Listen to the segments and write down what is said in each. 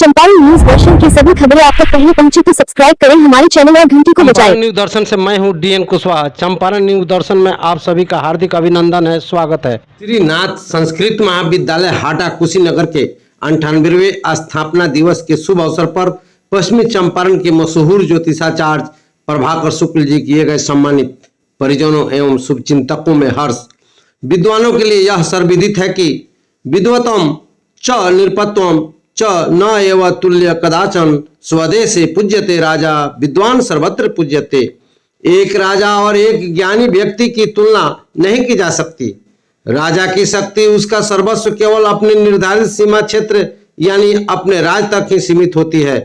Champaran news दर्शन की सभी खबरें आप तक पहले पहुंचे तो सब्सक्राइब करें हमारे चैनल और घंटी को बजाएं। न्यूज दर्शन से मैं हूं डीएन कुशवाहा। चंपारण न्यूज दर्शन में आप सभी का हार्दिक अभिनंदन है, स्वागत है। श्रीनाथ संस्कृत महाविद्यालय हाटा कुशीनगर के 98वें स्थापना दिवस के शुभ अवसर पर पश्चिमी चंपारण के मशहूर ज्योतिषाचार्य प्रभाकर शुक्ल जी किए गए सम्मानित। परिजनों एवं शुभचिंतकों में हर्ष। विद्वानों के लिए यह सर्वविदित है कि विद्वतम च निरपत्वम च न एव तुल्य कदाचन स्वदेशे पूज्यते राजा विद्वान सर्वत्र पूज्यते। एक राजा और एक ज्ञानी व्यक्ति की तुलना नहीं की जा सकती। राजा की शक्ति उसका सर्वस्व केवल अपने निर्धारित सीमा क्षेत्र यानी अपने राज तक ही सीमित होती है।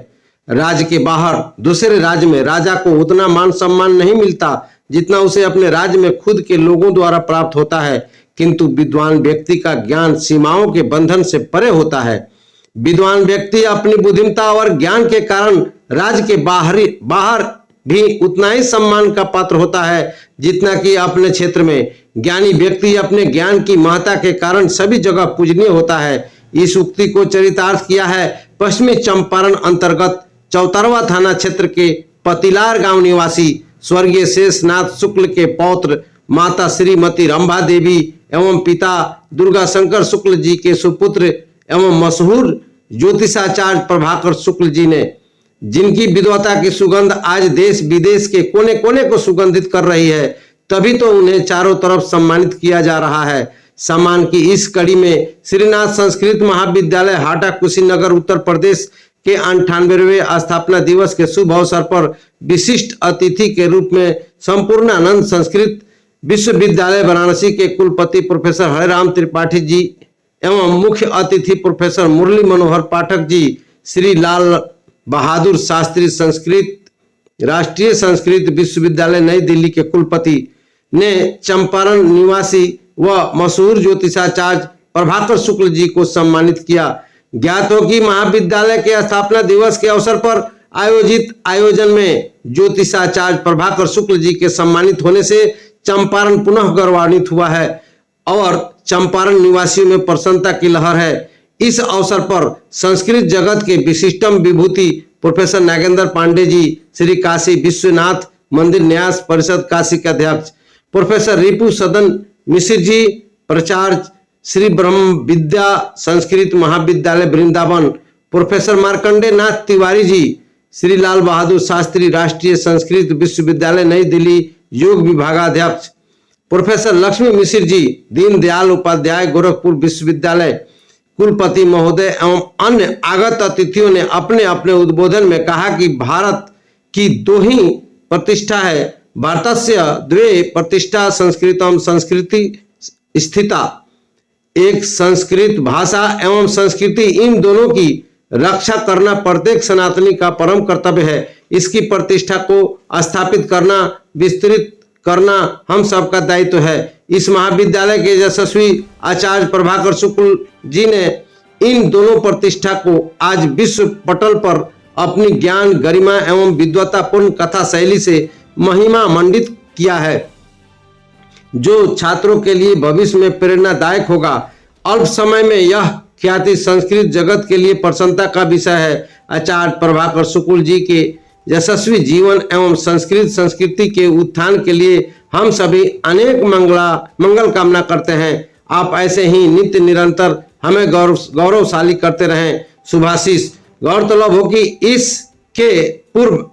राज्य के बाहर दूसरे राज्य में राजा को उतना मान सम्मान नहीं मिलता जितना उसे अपने राज्य में खुद के लोगों द्वारा प्राप्त होता है। किंतु विद्वान व्यक्ति का ज्ञान सीमाओं के बंधन से परे होता है। विद्वान व्यक्ति अपनी बुद्धिमत्ता और ज्ञान के कारण राज्य के बाहर भी उतना ही सम्मान का पात्र होता है जितना कि अपने क्षेत्र में। ज्ञानी व्यक्ति अपने ज्ञान की महत्ता के कारण सभी जगह पूजनीय होता है। इस उक्ति को चरितार्थ किया है पश्चिमी चंपारण अंतर्गत चौतरवा थाना क्षेत्र के पतिलार गांव निवासी स्वर्गीय शेषनाथ शुक्ल के पौत्र माता श्रीमती रंभा देवी एवं पिता दुर्गा शंकर शुक्ल जी के सुपुत्र एवं मशहूर ज्योतिषाचार्य प्रभाकर शुक्ल जी ने, जिनकी विद्वता की सुगंध आज देश विदेश के कोने कोने को सुगंधित कर रही है, तभी तो उन्हें चारों तरफ सम्मानित किया जा रहा है। सम्मान की इस कड़ी में श्रीनाथ संस्कृत महाविद्यालय हाटा कुशीनगर उत्तर प्रदेश के 98वें स्थापना दिवस के शुभ अवसर पर विशिष्ट अतिथि के रूप में संपूर्णानंद संस्कृत विश्वविद्यालय वाराणसी के कुलपति प्रोफेसर हरिराम त्रिपाठी जी एवं मुख्य अतिथि प्रोफेसर मुरली मनोहर पाठक जी, श्री लाल बहादुर शास्त्री संस्कृत राष्ट्रीय संस्कृत विश्वविद्यालय नई दिल्ली के कुलपति ने चंपारण निवासी व मशहूर ज्योतिषाचार्य प्रभाकर शुक्ल जी को सम्मानित किया। ज्ञात हो कि महाविद्यालय के स्थापना दिवस के अवसर पर आयोजित आयोजन में ज्योतिषाचार्य प्रभाकर शुक्ल जी के सम्मानित होने से चंपारण पुनः गौरवान्वित हुआ है और चंपारण निवासियों में प्रसन्नता की लहर है। इस अवसर पर संस्कृत जगत के विशिष्टम विभूति प्रोफेसर नागेंद्र पांडे जी, श्री काशी विश्वनाथ मंदिर न्यास परिषद काशी के अध्यक्ष प्रोफेसर रिपु सदन मिश्र जी, प्राचार्य श्री ब्रह्म विद्या संस्कृत महाविद्यालय वृंदावन प्रोफेसर मार्कंडे नाथ तिवारी जी, श्री लाल बहादुर शास्त्री राष्ट्रीय संस्कृत विश्वविद्यालय नई दिल्ली योग विभागाध्यक्ष प्रोफेसर लक्ष्मी मिश्र जी, दीनदयाल उपाध्याय गोरखपुर विश्वविद्यालय कुलपति महोदय एवं अन्य आगत अतिथियों ने अपने अपने उद्बोधन में कहा कि भारत की दो ही प्रतिष्ठा है, भारतस्य द्वे प्रतिष्ठा संस्कृतम संस्कृति स्थिता। एक संस्कृत भाषा एवं संस्कृति, इन दोनों की रक्षा करना प्रत्येक सनातनी का परम कर्तव्य है। इसकी प्रतिष्ठा को स्थापित करना, विस्तृत करना हम सबका दायित्व है। इस महाविद्यालय के यशस्वी आचार्य प्रभाकर शुक्ल जी ने इन दोनों प्रतिष्ठा को आज विश्व पटल पर अपनी ज्ञान गरिमा एवं विद्वतापूर्ण कथा शैली से महिमा मंडित किया है, जो छात्रों के लिए भविष्य में प्रेरणादायक होगा। अल्प समय में यह ख्याति संस्कृत जगत के लिए प्रसन्नता का विषय है। आचार्य प्रभाकर शुक्ल जी के यशस्वी जीवन एवं संस्कृत संस्कृति के उत्थान के लिए हम सभी अनेक मंगल कामना करते हैं। आप ऐसे ही नित्य निरंतर हमें गौरवशाली करते रहें। शुभाशीष। गौरतलब हो कि इसके पूर्व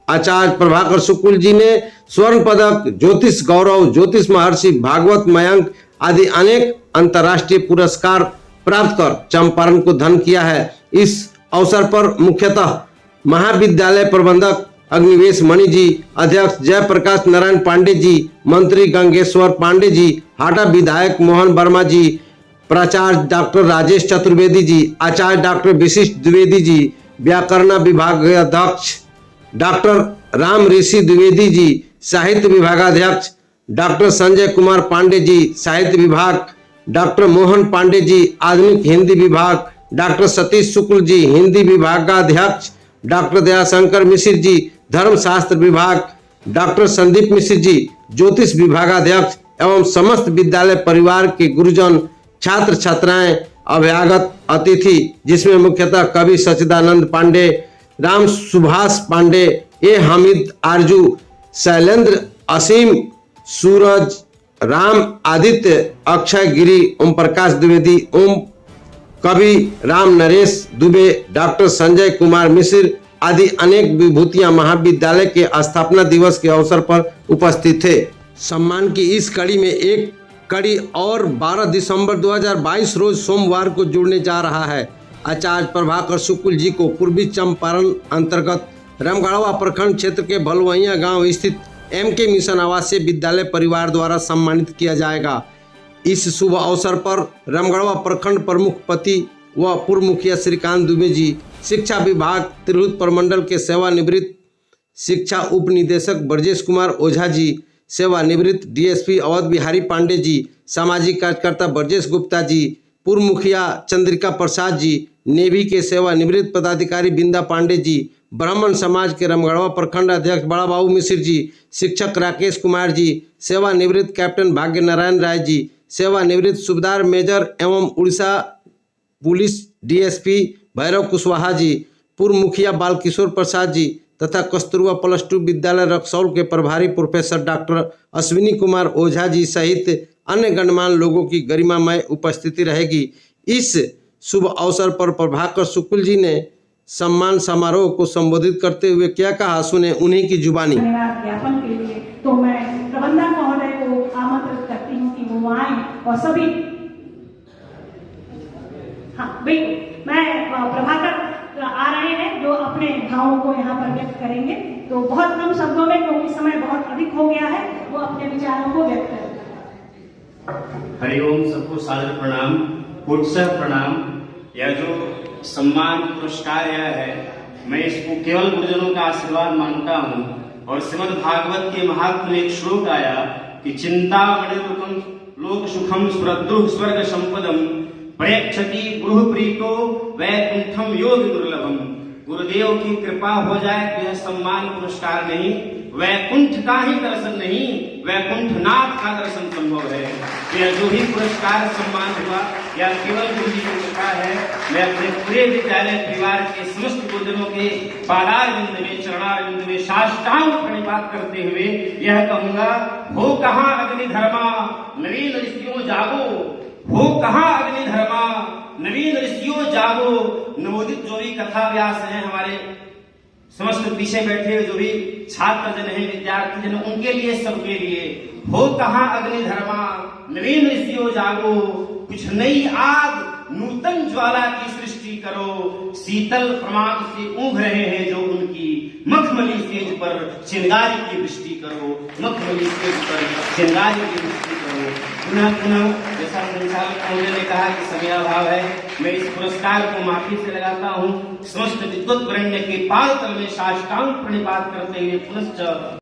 आचार्य प्रभाकर शुक्ल जी ने स्वर्ण पदक, ज्योतिष गौरव, ज्योतिष महर्षि, भागवत मयंक आदि अनेक अंतर्राष्ट्रीय पुरस्कार प्राप्त कर चंपारण को धन किया है। इस अवसर पर मुख्यतः महाविद्यालय प्रबंधक अग्निवेश मणि जी, अध्यक्ष जयप्रकाश नारायण पांडे जी, मंत्री गंगेश्वर पांडे जी, हाटा विधायक मोहन वर्मा जी, प्राचार्य डॉक्टर राजेश चतुर्वेदी जी, आचार्य डॉक्टर विशिष्ट द्विवेदी जी, व्याकरण विभाग अध्यक्ष डॉक्टर राम ऋषि द्विवेदी जी, साहित्य विभागाध्यक्ष डॉक्टर संजय कुमार पांडे जी, साहित्य विभाग डॉक्टर मोहन पांडे जी, आधुनिक हिंदी विभाग डॉक्टर सतीश शुक्ल जी, हिंदी विभागाध्यक्ष डॉक्टर दयाशंकर मिश्र जी, धर्मशास्त्र विभाग डॉक्टर संदीप मिश्र जी, ज्योतिष विभागाध्यक्ष एवं समस्त विद्यालय परिवार के गुरुजन, छात्र छात्राएं अभ्यागत अतिथि, जिसमें मुख्यतः कवि सच्चिदानंद पांडे, राम सुभाष पांडे, ए हामिद आरजू, शैलेंद्र, असीम, सूरज, राम आदित्य, अक्षय गिरी, ओम प्रकाश द्विवेदी, ओम कवि, राम नरेश दुबे, डॉक्टर संजय कुमार मिश्र आदि अनेक विभूतियां महाविद्यालय के स्थापना दिवस के अवसर पर उपस्थित थे। सम्मान की इस कड़ी में एक कड़ी और 12 दिसंबर 2022 रोज सोमवार को जुड़ने जा रहा है। आचार्य प्रभाकर शुक्ल जी को पूर्वी चंपारण अंतर्गत रामगढ़वा प्रखंड क्षेत्र के भलवैया गांव स्थित MK मिशन आवासीय विद्यालय परिवार द्वारा सम्मानित किया जाएगा। इस शुभ अवसर पर रामगढ़वा प्रखंड प्रमुख पति व पूर्व मुखिया श्रीकांत दुबे जी, शिक्षा विभाग तिरहुत प्रमंडल के सेवानिवृत्त शिक्षा उप निदेशक ब्रजेश कुमार ओझा जी, सेवानिवृत्त DSP अवध बिहारी पांडे जी, सामाजिक कार्यकर्ता ब्रजेश गुप्ता जी, पूर्व मुखिया चंद्रिका प्रसाद जी, नेवी के सेवानिवृत्त पदाधिकारी बिंदा पांडे जी, ब्राह्मण समाज के रामगढ़वा प्रखंड अध्यक्ष बड़ा बाबू मिश्र जी, शिक्षक राकेश कुमार जी, सेवानिवृत्त कैप्टन भाग्य नारायण राय जी, सेवानिवृत्त सूबेदार मेजर एवं उड़ीसा पुलिस DSP भैरव कुशवाहा जी, पूर्व मुखिया बालकिशोर प्रसाद जी तथा कस्तूरबा +2 विद्यालय रक्सौल के प्रभारी प्रोफेसर डॉक्टर अश्विनी कुमार ओझा जी सहित अन्य गणमान्य लोगों की गरिमामय उपस्थिति रहेगी। इस शुभ अवसर पर प्रभाकर शुक्ल जी ने सम्मान समारोह को संबोधित करते हुए क्या कहा, सुने उन्हीं की जुबानी। धन्यवाद ज्ञापन के लिए तो मैं प्रबंधक महोदय को आमंत्रित करती हूँ कि वो आए और सभी, हाँ बिल्कुल, मैं प्रभाकर आ रहे हैं जो अपने भावों को यहाँ पर व्यक्त करेंगे। तो बहुत कम शब्दों में, क्योंकि समय बहुत अधिक हो गया है, वो अपने विचारों को व्यक्त करेंगे। हरिओम, सबको सादर प्रणाम, कोटसर प्रणाम। यह जो सम्मान पुरस्कार यह है, मैं इसको केवल गुरुजनों का आशीर्वाद मानता हूँ। और श्रीमद् भागवत के महात्म में एक श्लोक आया कि चिंता मणिरुकम लोक सुखम स्मृद्रुह स्वर्ग संपदम प्रयच्छति गृह प्रीतो वैकुंठम योग दुर्लभम। गुरुदेव की कृपा हो जाए तो यह सम्मान पुरस्कार नहीं, वैकुंठ का ही दर्शन नहीं, वैकुंठनाथ का दर्शन संभव है। यह जो भी पुरस्कार सम्मान हुआ यह केवल गुरु जी की कृपा है। मैं अपने पूरे विद्यालय परिवार के समस्त गुरुजनों के पादारविंद में, चरणारविंद में साष्टांग प्रणिपात करते हुए यह कहूंगा, हो कहाँ अग्नि धर्मा नवीन ऋषियों जागो, हो कहाँ अग्नि धर्मा नवीन ऋषियों जागो। नवोदित जो भी कथा व्यास हैं, हमारे समस्त पीछे बैठे जो भी छात्र जन हैं, विद्यार्थी जन, उनके लिए, सबके लिए, हो कहाँ अग्नि धर्मा नवीन ऋषियों जागो। कुछ नई आग नूतन ज्वाला की सृष्टि करो। शीतल प्रमाद से ऊँघ रहे हैं जो उनकी, मखमली सेज पर चिंगारी की वृष्टि करो, मखमली सेज पर चिंगारी की वृष्टि करो। पुनः पुनः जैसा संचालक महोदय ने कहा कि समय अभाव है, मैं इस पुरस्कार को माफी से लगाता हूँ। समस्त विद्वत वरेण्य के पाद तल में साष्टांग प्रणिपात करते हुए पुनश्च